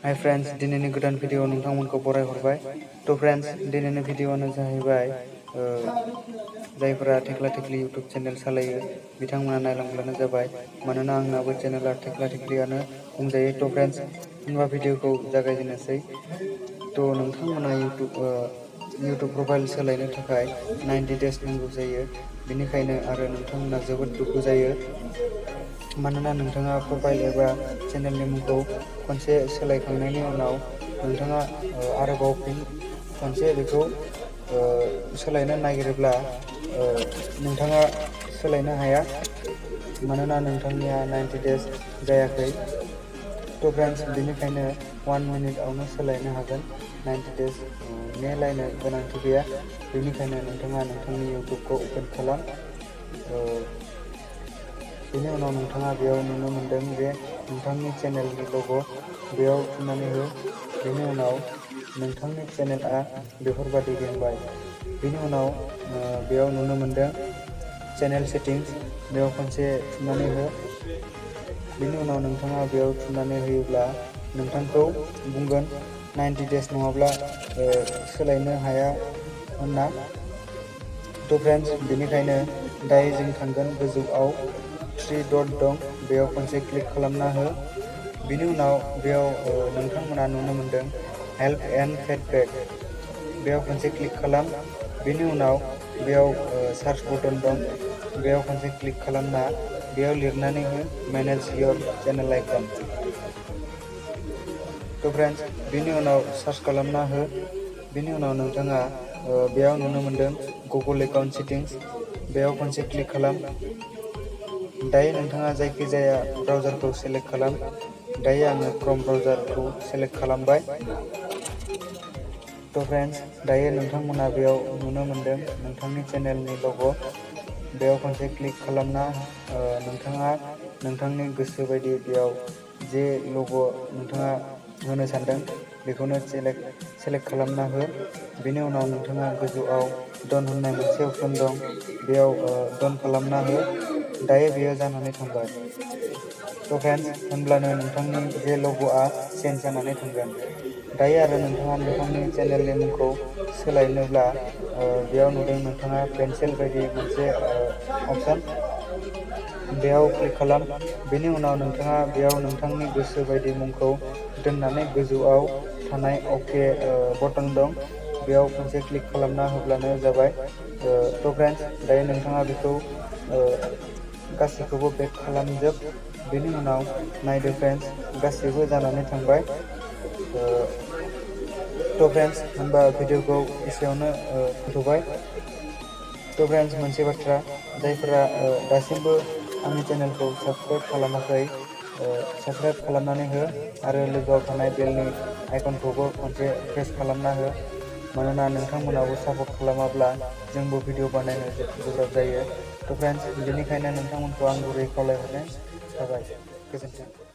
Hi friends, दिनैनि गोदान video नोंथांमोनखौ बरायहरबाय। Friends, दिनैनि भिडिअआनो जाहैबाय जायफोरा थेख्ला थेख्लि इउटुब चेनेल सालायो बिथांमोना नायलांब्लानो जाबाय, मानोना आंनाबो चेनेला थेख्ला थेख्लियानो बुंजायो। फ्रेंड्स, होनबा भिडिअखौ जागायजेननोसै। नोंथांमोना इउटुब प्रफाइल सोलायनो थाखाय 90 डेज नांगौ जायो। बेनिखायनो आरो नोंथांमोना जोबोद दुखु जायो, मानोना नोंथाङा प्रफाइल एबा चेनेलनि मुंखौ खनसे सोलायखांनायनि उनाव नोंथाङा आरोबाव फिन खनसे बेखौ सोलायनो नागिरोब्ला नोंथाङा सोलायनो हाया, मानोना नोंथांनिया 90 डेज जायाखै। फ्रेंड्स, बेनिखायनो 1 मिनिटआवनो सोलायनो हागोन। 90 डेज नेलायनो गोनांथि गैया। बेनिखायनो नोंथाङा नोंथांनि इउटुबखौ अपेन खालाम। बेनि उनाव नोंथाङा बेयाव नुनो मोनदों जे नोंथांनि चेनेलनि लग' बेयाव थुनानै हो। बेनि उनाव नोंथांनि चेनेलआ बेफोरबादि गेंबाय। बेनि उनाव बेयाव नुनो मोनदों चेनेल सेटिंस, बेयाव खनसे थुनानै हो। बेनि उनाव नोंथाङा बेयाव थुनानै होयोब्ला नोंथांखौ बुंगोन 90 डेज नङाब्ला सोलायनो हाया होनना। फ्रेंड्स, बेनिखायनो दायो जों थांगोन गोजौआव 3 डट दं, बेयाव खनसे क्लिक खालामना हो। बेनि उनाव बेयाव नोंथांमोना नुनो मोनदों हेल्प एन्ड फिडबेक, बेयाव खनसे क्लिक खालाम। बेनि उनाव बेयाव सार्च बटन दं, बेयाव खनसे क्लिक खालामना बेयाव लिरनानै हो manage your channel icon. Friends, बेनि उनाव सार्च खालामना हो। बेनि उनाव नोंथाङा बेयाव नुनो मोनदों गुगोल एकाउन्ट सेटिंस, बेयाव खनसे क्लिक खालाम। दायो नोंथाङा जायखिजाया ब्राउजारखौ सेलेक्ट खालाम। दायो आङो क्रोम ब्राउजारखौ सेलेक्ट खालामबाय। फ्रेंड्स, दायो नोंथांमोना बेयाव नुनो मोनदों नोंथांनि चेनेलनि लग', बेयाव खनसे क्लिक खालामना नोंथाङा नोंथांनि गोसो बायदि बेयाव जे लग' नोंथाङा होनो सानदों बेखौनो सेलेक्ट खालामना हो। बेनि उनाव नोंथाङा गोजौआव डन होननाय मोनसे अपसन दं, बेयाव डन खालामना हो। दायो बेयो जानानै थांबाय। फ्रेंड्स, होनब्लानो नोंथांनि जे लग'आ चेन्ज जानानै थांगोन। दायो आरो नोंथाङा नोंथांनि चेनेलनि मुंखौ सोलायनोब्ला बेयाव नुदों नोंथाङा पेन्सिल बायदि मोनसे अपसन, बेयाव क्लिक खालाम। बेनि उनाव नोंथाङा बेयाव नोंथांनि गोसो बायदि मुंखौ दोननानै गोजौआव थानाय अके बटन दं, बेयाव खनसे क्लिक खालामना होब्लानो जाबाय। फ्रेंड्स, दायो नोंथाङा बेखौ गासैखौबो बेक खालामजोब। बेनि उनाव नायदो फ्रेंड्स, गासैबो जानानै थांबाय। फ्रेंड्स, होनबा भिडिअखौ एसेयावनो दोनथ'बाय। फ्रेंड्स, मोनसे बाथ्रा, जायफोरा दासिमबो आंनि चेनेलखौ साबस्क्राइब खालामाखै, साबस्क्राइब खालामनानै हो आरो लोगोआव थानाय बेलनि आइकनखौबो खनसे प्रेस खालामना हो, मानोना नोंथांमोनाबो सापर्ट खालामाब्ला जोंबो भिडिअ बानायनो गोब्राब जायो। फ्रेंड्स, बेनिखायनो नोंथांमोनखौ आं गुरै खावलायहरनाय थाबाय। गोजोन्थों।